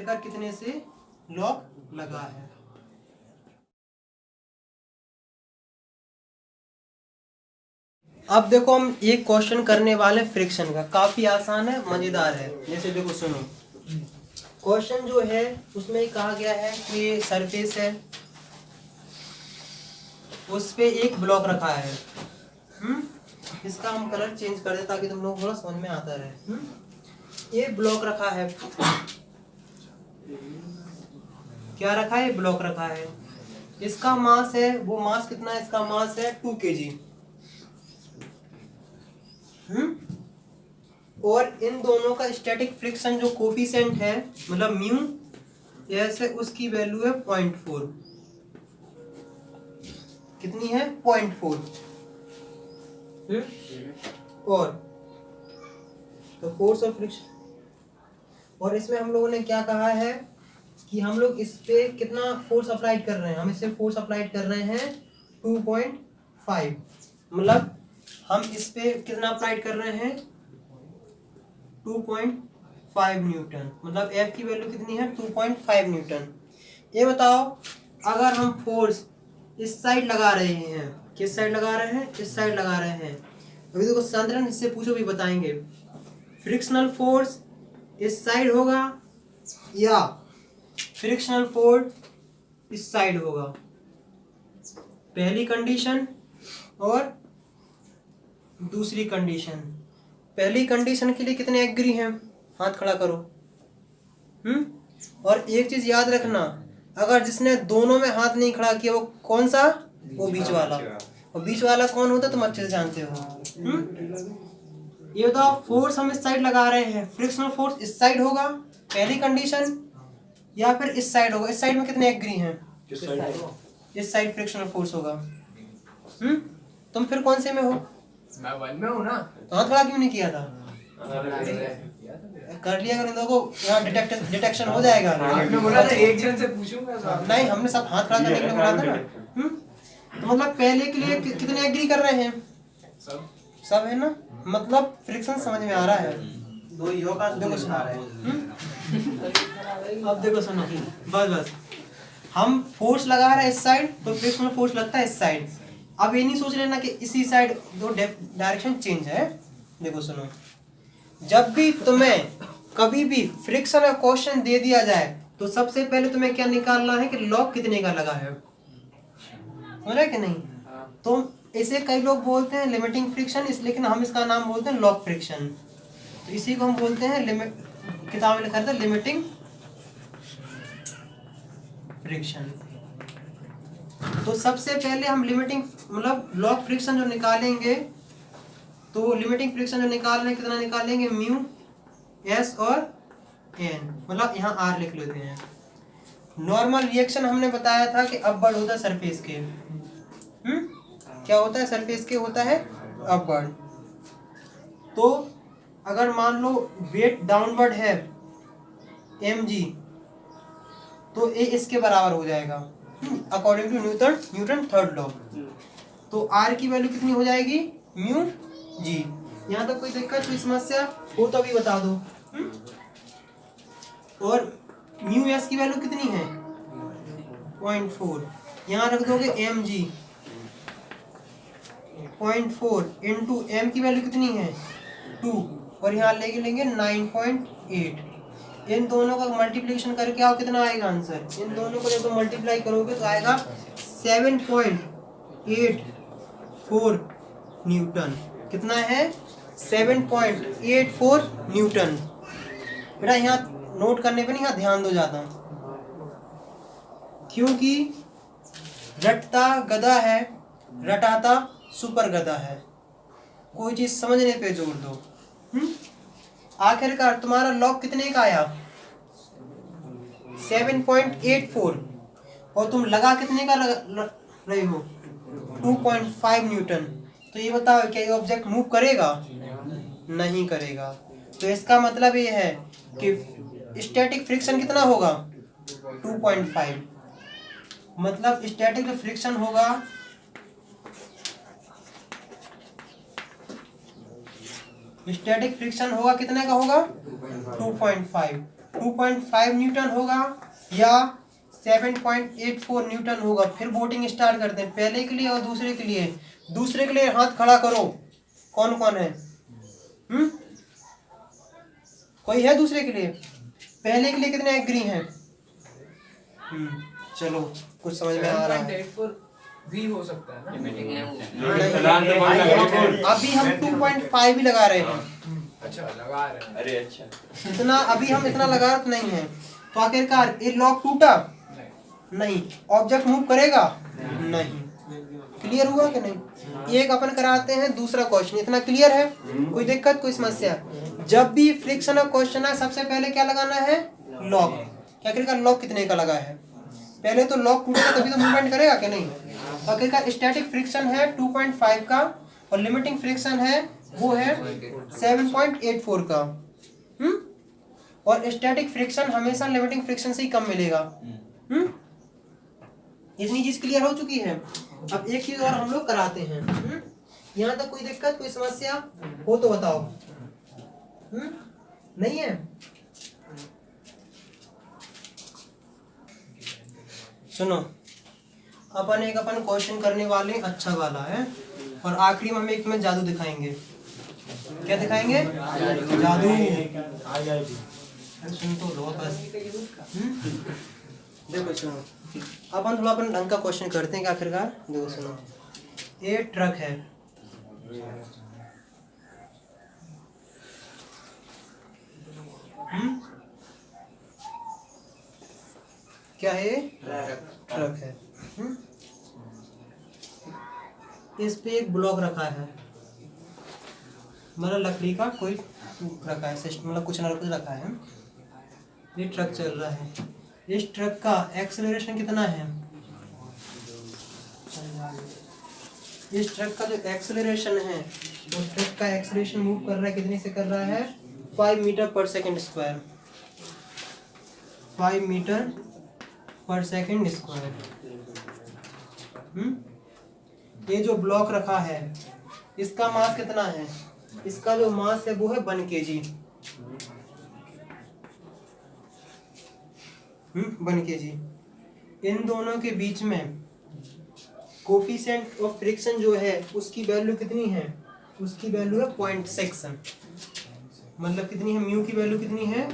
आखिरकार कितने से लॉक लगा है। अब देखो हम एक क्वेश्चन करने वाले फ्रिक्शन का, काफी आसान है, मजेदार है। जैसे देखो सुनो, क्वेश्चन जो है उसमें कहा गया है कि सरफेस है, उस पे एक ब्लॉक रखा है। इसका हम कलर चेंज कर दे ताकि तुम लोग थोड़ा समझ में आता रहे। एक ब्लॉक रखा है, क्या रखा है, ब्लॉक रखा है। इसका मास है, वो मास कितना है, इसका मास है 2 kg। और इन दोनों का स्टैटिक फ्रिक्शन जो कोफिशिएंट है, मतलब म्यू ऐसे, उसकी वैल्यू है 0.4। कितनी है, 0.4। और तो फोर्स ऑफ फ्रिक्शन, और इसमें हम लोगों ने क्या कहा है कि हम लोग इस पे कितना फोर्स अप्लाइड कर रहे हैं, हम इससे फोर्स अप्लाइड कर रहे हैं 2.5। मतलब हम इस पे कितना अप्लाइड कर रहे हैं, 2.5 न्यूटन। मतलब F की वैल्यू कितनी है, 2.5 न्यूटन। ये बताओ, अगर हम फोर्स इस साइड लगा रहे हैं, किस साइड लगा रहे हैं, इस साइड लगा रहे हैं, अभी देखो संतरण इससे पूछो भी बताएंगे, फ्रिक्शनल फोर्स इस साइड होगा या फ्रिक्शनल फोर्स इस साइड होगा, पहली कंडीशन और दूसरी कंडीशन। पहली कंडीशन के लिए कितने एग्री हैं, हाथ खड़ा करो। और एक चीज याद रखना, अगर जिसने दोनों में हाथ नहीं खड़ा किया वो कौन सा, वो बीच वाला। और बीच वाला कौन होता है तुम अच्छे से जानते हो। ये बताओ, फोर्स हम इस साइड लगा रहे हैं, फ्रिक्शनल फोर्स इस साइड होगा पहली कंडीशन, या फिर इस साइड होगा। इस साइड में कितने एग्री हैं, इस साइड फ्रिक्शनल फोर्स होगा। तुम फिर कौन से में हो, मैं 1 में हूँ ना। तो हाथ खड़ा क्यों नहीं किया था, कर लिया करो, देखो यहाँ डिटेक्शन हो जाएगा। आपने बोला था एक जन से पूछूंगा, नहीं, हमने सब हाथ खड़ा करने के लिए बोला था ना। तो मतलब पहले के लिए कितने एग्री कर रहे हैं, सब है ना। मतलब फ्रिक्शन समझ में आ रहा है। देखो सुना रहे हैं, अब देखो सुनो, बस हम फोर्स लगा रहे हैं इस साइड, तो फ्रिक्शनल फोर्स लगता है इस साइड। अब ये नहीं सोच लेना कि इसी साइड दो डायरेक्शन चेंज है। देखो सुनो, जब भी तुम्हें कभी भी फ्रिक्शन का क्वेश्चन दे दिया जाए तो सबसे पहले तुम्हें क्या निकालना है कि लॉग कितने का लगा है, हो रहा है कि नहीं। तो इसे कई लोग बोलते हैं लिमिटिंग फ्रिक्शन, लेकिन हम इसका नाम बोलते हैं लॉग फ्रिक्शन। तो इसी को हम बोलते हैं किताब में लिखा था लिमिटिंग फ्रिक्शन। तो सबसे पहले हम लिमिटिंग मतलब लॉग फ्रिक्शन जो निकालेंगे, तो लिमिटिंग फ्रिक्शन जो निकालने कितना निकालेंगे, म्यू एस और एन, मतलब यहाँ आर लिख लेते हैं। नॉर्मल रिएक्शन हमने बताया था कि अपवर्ड होता है सरफेस के, क्या होता है, सरफेस के होता है अपवर्ड। तो अगर मान लो वेट डाउनवर्ड है mg, तो ए इसके बराबर हो जाएगा according to Newton third law. तो आर की वैल्यू कितनी हो जाएगी, म्यू जी। यहाँ तक कोई दिक्कत, कोई समस्या हो तो अभी बता दो। और म्यू एस की वैल्यू कितनी है, 0.4। यहाँ रख दोगे एम जी 0.4 इंटू एम की वैल्यू कितनी है 2, और यहाँ लेंगे 9.8। इन दोनों का मल्टीप्लिकेशन करके आओ, कितना आएगा आंसर, इन दोनों को जब मल्टीप्लाई करोगे तो आएगा 7.84 न्यूटन। कितना है, 7.84 न्यूटन। बेटा यहाँ नोट करने पे नहीं, यहाँ ध्यान दो ज़्यादा, क्योंकि रटता गधा है, रटाता सुपर गधा है। कोई चीज समझने पे जोर दो। आखिरकार तुम्हारा लॉग कितने का आया, 7.84, और तुम लगा कितने का रहे हो, 2.5 न्यूटन। तो ये बताओ क्या ये ऑब्जेक्ट मूव करेगा, नहीं करेगा। तो इसका मतलब ये है कि स्टैटिक फ्रिक्शन कितना होगा, 2.5। मतलब स्टैटिक जो फ्रिक्शन होगा, स्टैटिक फ्रिक्शन होगा कितने का होगा, 2.5। 2.5 न्यूटन होगा या 7.84 न्यूटन होगा। फिर वोटिंग स्टार्ट करते हैं, पहले के लिए और दूसरे के लिए। दूसरे के लिए हाथ खड़ा करो, कौन कौन है? कोई है दूसरे के लिए? पहले के लिए कितने एग्री हैं? चलो कुछ समझ में आ रहा है। 7.84 भी हो सकता है ना। अभी हम 2.5 ही लगा रहे हैं। अच्छा लगा रहे हैं। अरे अच्छा, इतना अभी हम इतना लगा नहीं है। तो आखिरकार ये लॉक टूटा नहीं, ऑब्जेक्ट मूव करेगा नहीं। क्लियर हुआ कि नहीं? एक अपन कराते हैं, दूसरा क्वेश्चन। इतना क्लियर है? कोई दिक्कत, कोई समस्या? जब भी फ्रिक्शन का क्वेश्चन है, सबसे पहले क्या लगाना है? लॉक। क्या आखिरकार लॉक कितने का लगा है? पहले तो लॉक टूटेगा तभी तो मूवमेंट करेगा कि नहीं? तो आखिरकार स्टैटिक फ्रिक्शन है 2.5 का और लिमिटिंग फ्रिक्शन है वो है 7.84 का। और स्टैटिक फ्रिक्शन हमेशा लिमिटिंग फ्रिक्शन से ही कम मिलेगा। इतनी चीज क्लियर हो चुकी है। अब एक चीज और हम लोग कराते हैं। यहाँ तक कोई दिक्कत, कोई समस्या हो तो बताओ। नहीं है? सुनो, अपन क्वेश्चन करने वाले अच्छा वाला है और आखिरी में हम एक में जादू दिखाएंगे। क्या दिखाएंगे? जादू। सुन तो लो बस। देखो सुनो, अपन ढंग का क्वेश्चन करते हैं। आखिरकार देखो सुनो, ये ट्रक है। क्या है? ट्रक है। इस पे एक ब्लॉक रखा है, मतलब लकड़ी का कोई रखा है सिस्टम, मतलब कुछ ना कुछ रखा है। ये ट्रक चल रहा है। इस ट्रक का एक्सेलरेशन कितना है? इस ट्रक का जो एक्सेलरेशन है, वो ट्रक का एक्सेलरेशन मूव कर रहा है, कितने से कर रहा है? 5 मीटर पर सेकंड स्क्वायर। 5 मीटर पर सेकंड स्क्वायर। ये जो ब्लॉक रखा है, इसका मास कितना है? इसका जो मास है वो है 1 kg। 1 kg। इन दोनों के बीच में कोफिशिएंट ऑफ फ्रिक्शन जो है उसकी वैल्यू कितनी है? उसकी वैल्यू है 0.6। मतलब कितनी है? म्यू की वैल्यू कितनी है?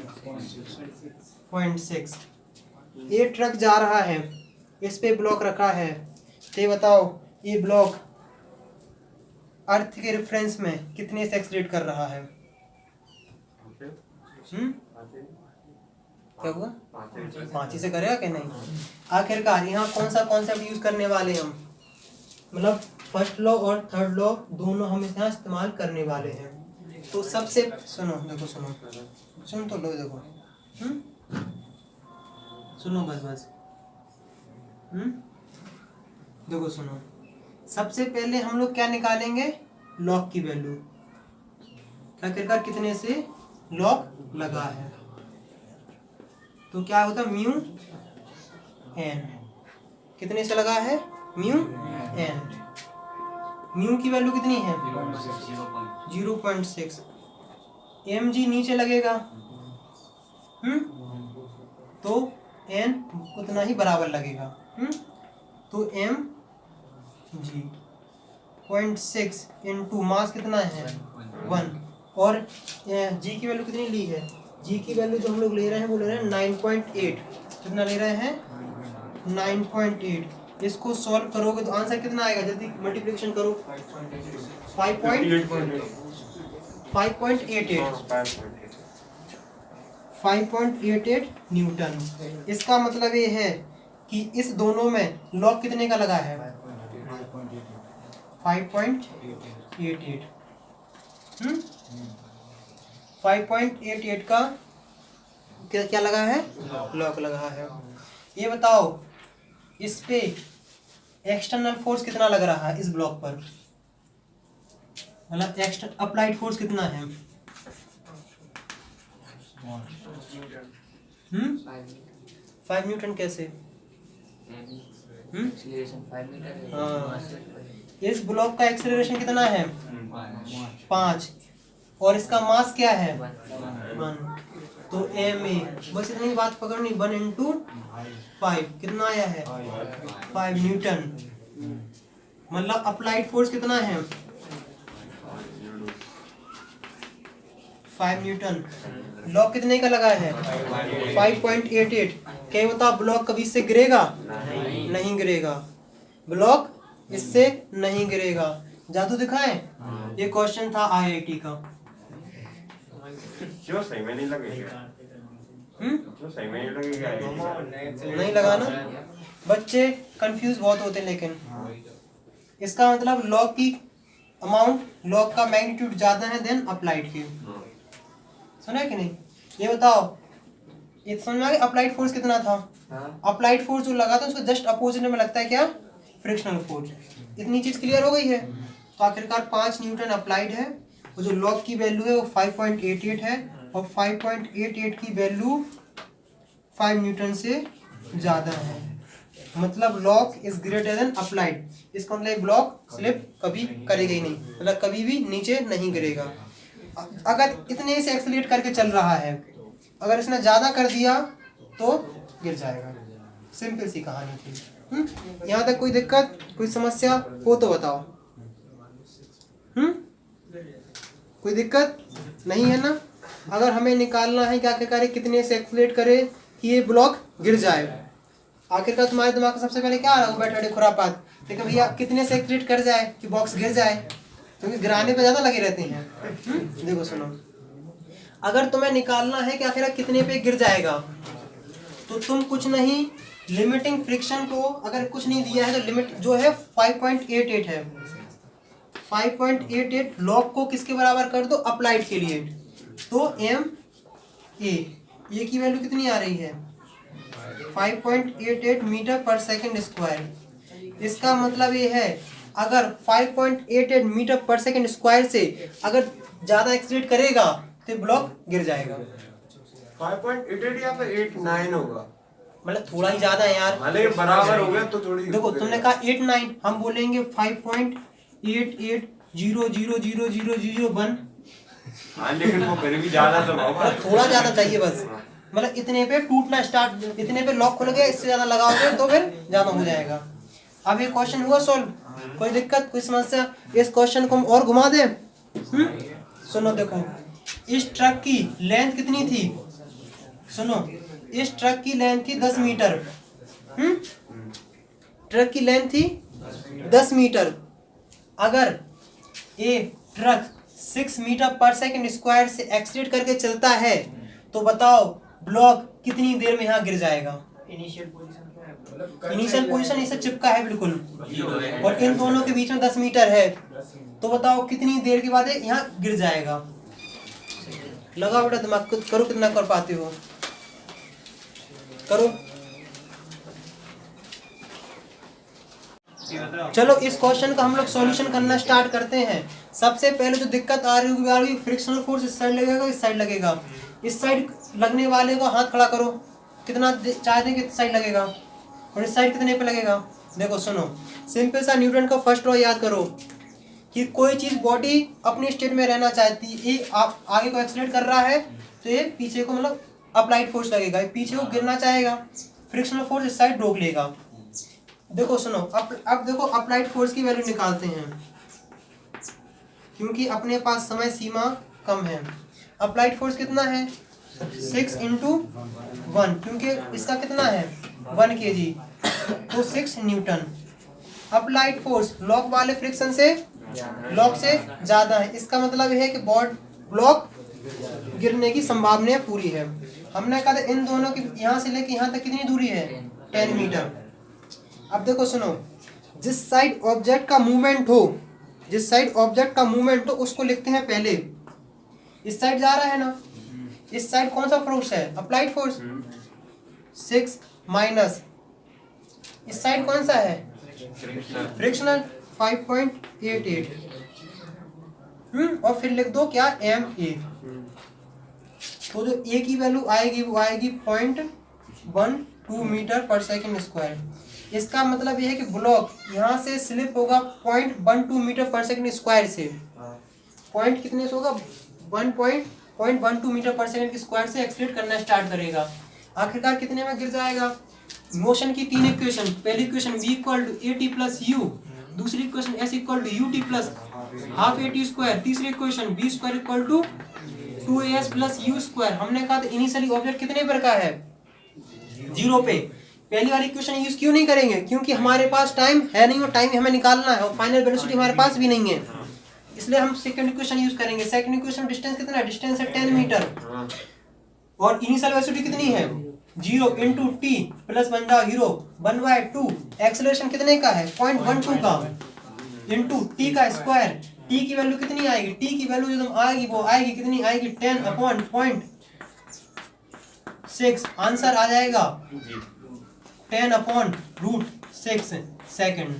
0.6। ये ट्रक जा रहा है, इस पे ब्लॉक रखा है। तो बताओ, ये ब्लॉक अर्थ के रेफरेंस में कितने से एक्सीलरेट कर रहा है? क्या हुआ? 5 ही से करेगा कि नहीं? आखिरकार यहाँ कौन सा कॉन्सेप्ट यूज करने वाले हम? मतलब फर्स्ट लॉ और थर्ड लॉ दोनों हम यहाँ इस्तेमाल करने वाले हैं। तो सबसे सुनो, देखो सुनो, सुन तो लो, देखो सुनो बस। देखो सुनो, सबसे पहले हम लोग क्या निकालेंगे? लॉक की वैल्यू। आखिरकार कितने से लॉक लगा है? तो क्या होता है? Mu N. कितने से लगा है? Mu N. म्यू की वैल्यू कितनी है? 0.6। एम जी नीचे लगेगा, तो एन उतना ही बराबर लगेगा। तो एम जी 0.6 इंटू मास कितना है? 1। और जी की वैल्यू कितनी ली है? जी की वैल्यू जो हम लोग ले रहे हैं वो ले रहे हैं 9.8। कितना ले रहे हैं? 9.8। इसको सॉल्व करोगे तो आंसर कितना आएगा? जल्दी मल्टीप्लिकेशन करो। 5.88 न्यूटन। इसका मतलब ये है कि इस दोनों में लॉक कितने का लगा है? 5.88। 5.88 का क्या लगा है? लॉक लगा है। ये बताओ, इस पे एक्सटर्नल फोर्स कितना लग रहा है इस ब्लॉक पर? मतलब एक्सटर्नल अप्लाइड फोर्स कितना है? 5 न्यूटन। कैसे? हाँ, इस ब्लॉक का एक्सेलरेशन कितना है? 5। और इसका मास क्या है? 1। तो एम ए, बस इतनी बात पकड़नी, 1 इंटू 5 कितना आया है 5 न्यूटन। मतलब अप्लाइड फोर्स कितना है 5 न्यूटन। ब्लॉक कितने का लगा है 5.88। क्या बताओ ब्लॉक कभी इससे गिरेगा नहीं गिरेगा, ब्लॉक इससे नहीं गिरेगा। जादू दिखाएं, ये क्वेश्चन था आईआईटी का। क्यों सही में नहीं लगेगा? क्यों सही में नहीं लगेगा? नहीं लगा ना, बच्चे कंफ्यूज बहुत होते हैं। लेकिन इसका मतलब लॉग की अमाउंट, लॉग का मैग्नीट्यूड ज्यादा है देन अप्लाइड की। सुना है कि नहीं? ये बताओ, ये समझ में आ गया अप्लाइड फोर्स कितना था? अप्लाइड फोर्स जो लगा था उसको जस्ट अपोजिट में लगता है क्या फ्रिक्शनल फोर्स। इतनी चीज क्लियर हो गई है। तो आखिरकार 5 न्यूटन अप्लाइड है, और जो लॉग की वैल्यू है वो 5.88 है, और 5.88 की वैल्यू 5 न्यूटन से ज्यादा है। मतलब log is greater than applied. इसका मतलब ब्लॉक स्लिप कभी करेगा ही नहीं, मतलब कभी भी नीचे नहीं गिरेगा। अगर इतने से एक्सीलरेट करके चल रहा है, अगर इसने ज्यादा कर दिया तो गिर जाएगा। सिंपल सी कहानी थी। यहाँ तक कोई दिक्कत, कोई समस्या हो तो बताओ। कोई दिक्कत नहीं है ना? अगर हमें निकालना है कि आखिरकार कितने से एक्सीलरेट करे कि ये ब्लॉक गिर जाए, आखिरकार तुम्हारे दिमाग में सबसे पहले क्या आ रहा है? बैठे खुरापात, लेकिन भैया कितने से एक्सीलरेट कर जाए कि बॉक्स गिर जाए, क्योंकि गिराने पे ज्यादा लगे रहते हैं। देखो सुनो, अगर तुम्हें निकालना है कि आखिर कितने पे गिर जाएगा, तो तुम कुछ नहीं, लिमिटिंग फ्रिक्शन को अगर कुछ नहीं दिया है तो लिमिट जो है 5.88 है, 5.88 लॉग को किसके बराबर कर दो अप्लाइड के लिए, तो एम ए की वैल्यू कितनी आ रही है 5.88 मीटर पर सेकंड स्क्वायर। इसका मतलब ये है अगर 5.88 मीटर पर सेकंड स्क्वायर से अगर ज्यादा एक्सीलरेट करेगा तो ब्लॉक गिर जाएगा। 5.88 या फिर 89 होगा, मतलब थोड़ा ही ज्यादा है यार, भले बराबर हो गया तो थोड़ी। देखो तुमने कहा 89, हम बोलेंगे 5.88000001। हाँ लेकिन वो फिर भी ज्यादा तो होगा, थोड़ा ज्यादा चाहिए बस। मतलब इतने पे टूटना स्टार्ट, इतने पे लॉक खुल गया, इससे ज्यादा लगाओगे तो फिर ज्यादा हो जाएगा। अब ये क्वेश्चन हुआ सॉल्व, कोई दिक्कत कोई समस्या? इस क्वेश्चन को हम और घुमा दें। सुनो देखो, इस ट्रक की लेंथ कितनी थी? सुनो, इस ट्रक की लेंथ थी 10 मीटर। ट्रक की लेंथ थी 10 मीटर। अगर ये ट्रक 6 मीटर पर सेकंड स्क्वायर से एक्सीलरेट करके चलता है तो बताओ ब्लॉक कितनी देर में यहाँ गिर जाएगा? इनिशियल पोजीशन इससे चिपका है बिल्कुल, और इन दोनों के बीच में 10 मीटर है, तो बताओ कितनी देर के बाद यहाँ गिर जाएगा? लगा बेटा दिमाग, करो कितना कर पाते हो, करो। चलो इस क्वेश्चन का हम लोग सॉल्यूशन करना स्टार्ट करते हैं। सबसे पहले जो दिक्कत आ रही होगी, फ्रिक्शनल फोर्स इस साइड लगेगा इस साइड लगेगा। इस साइड लगने वाले को हाथ खड़ा करो, कितना चाहते हैं किस साइड लगेगा, और इस साइड कितने पे लगेगा? देखो सुनो, सिंपल सा न्यूटन का फर्स्ट लॉ याद करो कि कोई चीज बॉडी अपने स्टेट में रहना चाहती है, ये आप आगे को एक्सीलरेट कर रहा है तो ये पीछे को मतलब अप्लाइड फोर्स लगेगा, ये पीछे को गिरना चाहेगा, फ्रिक्शनल फोर्स इस साइड रोक लेगा। देखो सुनो, अब देखो अप्लाइड फोर्स की वैल्यू निकालते हैं, क्योंकि अपने पास समय सीमा कम है। अप्लाइड फोर्स कितना है 6 इंटू 1, क्योंकि इसका कितना है 1 kg, तो 6 न्यूटन। अप्लाइड फोर्स लॉक वाले फ्रिक्शन से लॉक से ज्यादा है, इसका मतलब है कि ब्लॉक गिरने की संभावना पूरी है। हमने कहा था इन दोनों की यहाँ से लेके यहाँ तक कितनी दूरी है 10 मीटर। अब देखो सुनो, जिस साइड ऑब्जेक्ट का मूवमेंट हो उसको लिखते हैं पहले। इस साइड जा रहा है ना, इस साइड कौन सा फोर्स है अप्लाइड फोर्स 6 माइनस इस साइड कौन सा है फ्रिक्शनल 5.88, और फिर लिख दो क्या एम ए। तो जो ए की वैल्यू आएगी वो आएगी 0.12 मीटर पर सेकंड स्क्वायर। इसका मतलब यह है कि ब्लॉक यहाँ से स्लिप होगा 0.12 मीटर पर सेकंड स्क्वायर से, पॉइंट कितने से होगा 1.12 0.12 मीटर पर सेकंड के स्क्वायर से एक्सलेट करना स्टार्ट करेगा। आखिरकार कितने में गिर जाएगा? मोशन की तीन इक्वेशन, पहली equation v equal to a t plus u, दूसरी equation s equal to u t plus half a t square, तीसरी equation b square equal to 2as plus u square. हमने कहा था इनिशियली ऑब्जेक्ट कितने पर का है? 0 पे। पहली वाली इक्वेशन यूज क्यों नहीं करेंगे? क्योंकि हमारे पास टाइम है नहीं और टाइम हमें निकालना है और फाइनल वेलोसिटी हमारे पास भी नहीं है, इसलिए हम सेकंड इक्वेशन यूज करेंगे। सेकंड इक्वेशन डिस्टेंस कितना है? डिस्टेंस है 10 मीटर और इनिशियल वेलोसिटी कितनी है? 0 इंटू टी प्लस बन जाओ 0 1/2। एक्सेलरेशन कितने का है? 0.12 का इंटू टी का स्क्वायर। टी की वैल्यू कितनी आएगी? टी की वैल्यू जो आएगी वो आएगी कितनी आएगी? 10/0.6। आंसर आ जाएगा 10/√6 सेकंड।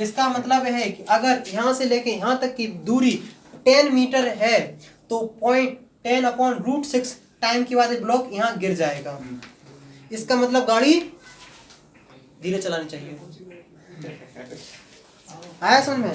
इसका मतलब है कि अगर यहाँ से लेके यहाँ तक की दूरी 10 मीटर है तो 10/√6 टाइम के बाद ब्लॉक यहाँ गिर जाएगा। इसका मतलब गाड़ी धीरे चलानी चाहिए। आया समझ में?